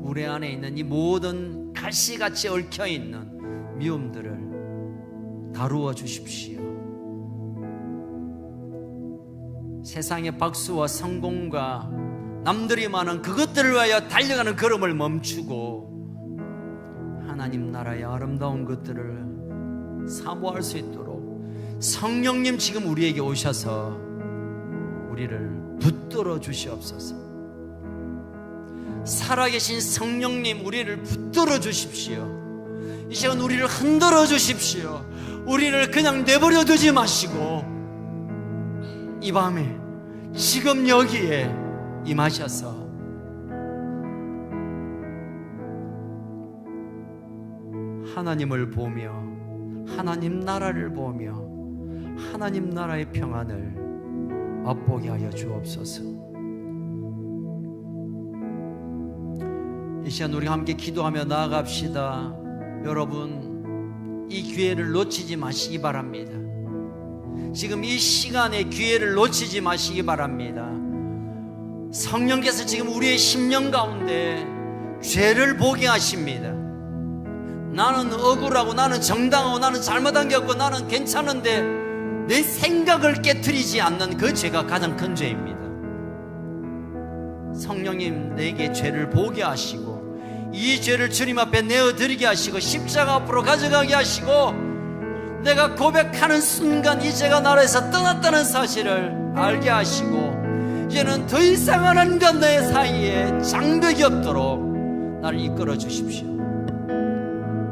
우리 안에 있는 이 모든 가시같이 얽혀있는 미움들을 다루어 주십시오. 세상의 박수와 성공과 남들이 많은 그것들을 위하여 달려가는 걸음을 멈추고 하나님 나라의 아름다운 것들을 사모할 수 있도록 성령님 지금 우리에게 오셔서 우리를 붙들어 주시옵소서. 살아계신 성령님 우리를 붙들어 주십시오. 이 시간 우리를 흔들어 주십시오. 우리를 그냥 내버려 두지 마시고 이 밤에 지금 여기에 임하셔서 하나님을 보며 하나님 나라를 보며 하나님 나라의 평안을 맛보게 하여 주옵소서. 이 시간 우리 함께 기도하며 나아갑시다. 여러분, 이 기회를 놓치지 마시기 바랍니다. 지금 이 시간의 기회를 놓치지 마시기 바랍니다. 성령께서 지금 우리의 심령 가운데 죄를 보게 하십니다. 나는 억울하고 나는 정당하고 나는 잘못한 게 없고 나는 괜찮은데 내 생각을 깨트리지 않는 그 죄가 가장 큰 죄입니다. 성령님 내게 죄를 보게 하시고 이 죄를 주님 앞에 내어드리게 하시고 십자가 앞으로 가져가게 하시고 내가 고백하는 순간 이 죄가 나라에서 떠났다는 사실을 알게 하시고 이제는 더 이상 하나님과 내 사이에 장벽이 없도록 나를 이끌어 주십시오.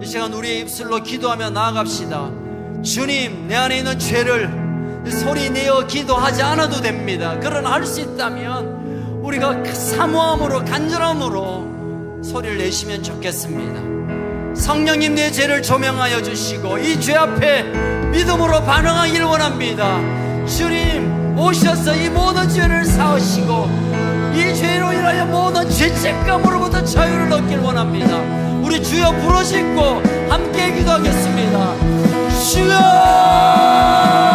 이 시간 우리의 입술로 기도하며 나아갑시다. 주님, 내 안에 있는 죄를 소리 내어 기도하지 않아도 됩니다. 그러나 할 수 있다면 우리가 사모함으로 간절함으로 소리를 내시면 좋겠습니다. 성령님 내 죄를 조명하여 주시고 이 죄 앞에 믿음으로 반응하기를 원합니다. 주님 오셔서 이 모든 죄를 사하시고 이 죄로 인하여 모든 죄책감으로부터 자유를 얻길 원합니다. 우리 주여 부르짖고 함께 기도하겠습니다. 주여!